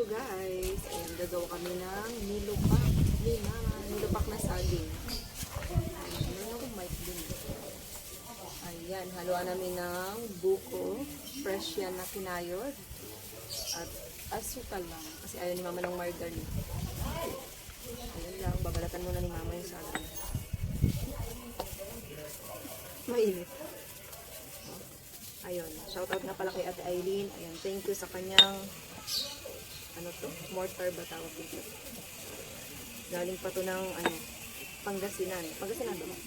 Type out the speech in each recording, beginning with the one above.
guys, ayan, gagawa kami ng nilupak na saging. Ayan, akong mic din. Ayan, haluan namin ng buko, fresh yan na kinayod, at asukal lang, kasi ayaw ni mama ng margarine. Ayan lang, babalatan muna ni mama yung saging. Mainit. Ayun, shoutout nga pala kay Ate Eileen. Ayan, thank you sa kanyang ano to, mortar ba tawag dito? Galing pa to ng ano, Pangasinan. Pangasinan ba?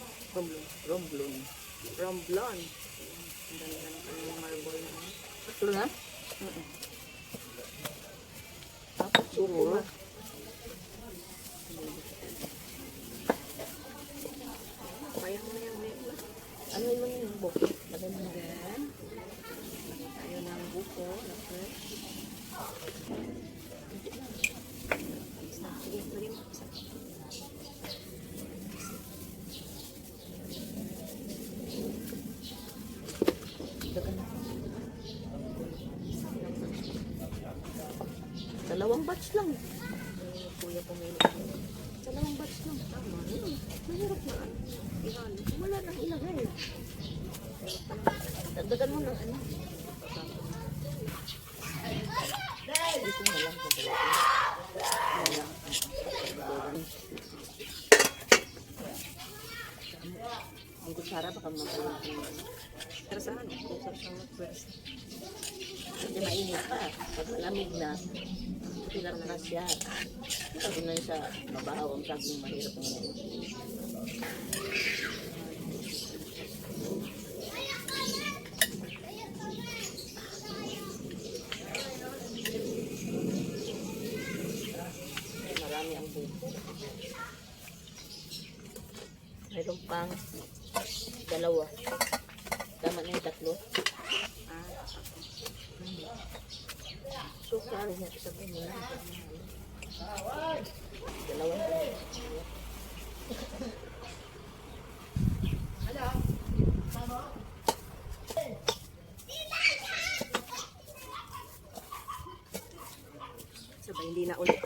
Romblon. Romblon. Ang ganda ng kanyang marble na. Tulo na? Tapos suko. Kaya mo na yung ano yun mo yung buko? Lagay mo yan. Lagay tayo ng buko na fresh. Sige, lagay mo. Dalawang batch lang. Kuya pumili. Dalawang batch lang. Tama. Mahirap na ano. Ihalo. Wala nang ilagay. Dagdagan mo ng ano. Dito na lang. Ang kutsara baka mapalagay. Pero saan? Kusap siyang mag-burst. Hindi mainit pa. Pag malamig na, pilar na siya. Pag na siya mabahaw, ang saging mahirap ng mga. Marami ang buko. Mayroon pang dalawa. Tama na yung tatlo. Sukar niya sa mo na. Dalawa. Sabay hindi na ulit.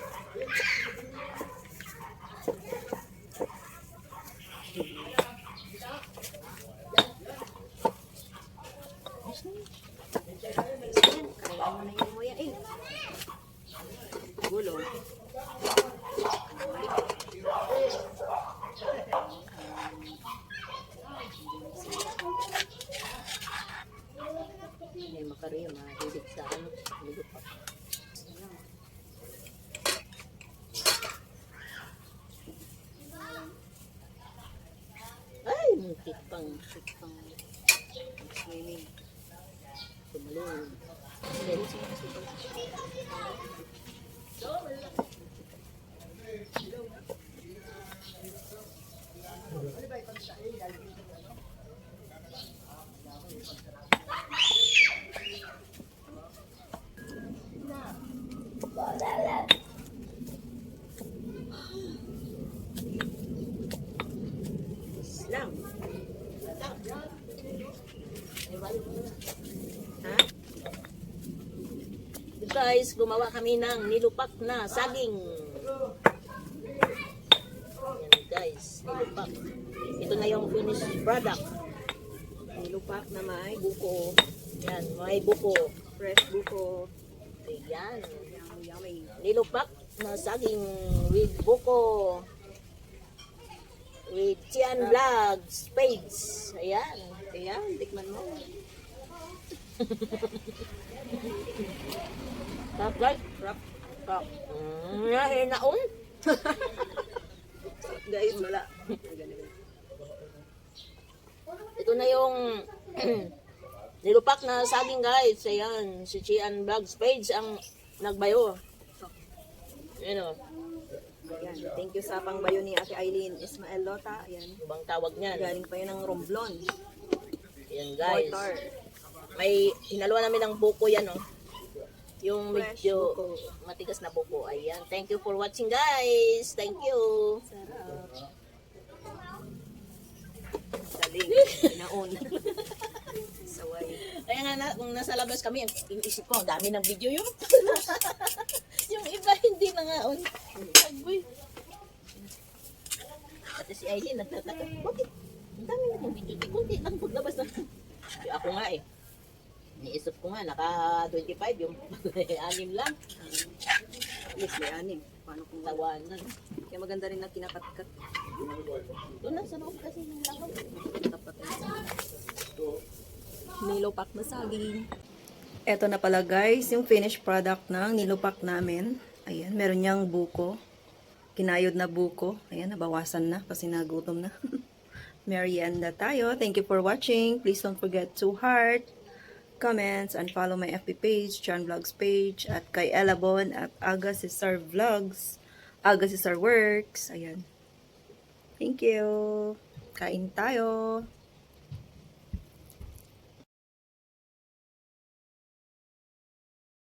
Gulong. May makariyo, mahilig sa ano. Nilupak. Ay, muntik pang Swimming. tumalong. Lang. Ha? Guys, gumawa kami ng nilupak na saging. Yan guys, nilupak. Ito na yung finished product. Nilupak na may buko. Yan, may buko. Fresh buko. Ayan. Yummy. Nilupak na saging with buko. With Tian Vlog Spades. Ayan. Ayan, tikman mo. Tap guys. Wrap. Tap. Hinaon. Guys, wala. Ito na yung nilupak na saging guys. Ayan. Si Tian Vlog Spades ang nagbayo. Ayan o. Ayan, thank you sa pangbayo ni Ate Eileen Ismael Lota. Ayan. Ibang tawag niyan. Galing pa yun ng Romblon. Ayan guys. Mortar. May hinaluan namin ng buko yan oh. Yung Fresh medyo buko. matigas na buko. Ayan. Thank you for watching guys. Thank you. Sarap. Galing. Inaon. Saway. Kaya nga kung nasa labas kami, yung isip ko, ang dami ng video yun. Yung Aileen, nagtataka. Bakit? Ang dami na yung video. Kunti lang paglabas na. Ako nga eh. Niisip ko nga, naka 25 yung 6 lang. At least may anim. Paano kung Tawanan. Kaya maganda rin na kinakat-kat. Doon lang sa loob kasi yung langaw. Dapat nilopak na saging. Eto na pala guys, yung finished product ng nilopak namin. Ayan, meron niyang buko. Kinayod na buko. Ayan, nabawasan na kasi nagutom na. Merienda tayo. Thank you for watching. Please don't forget to heart, comments, and follow my FB page, Chan Vlogs page, at kay Elabon at Aga Cesar Vlogs, Aga Cesar Works. Ayan. Thank you. Kain tayo.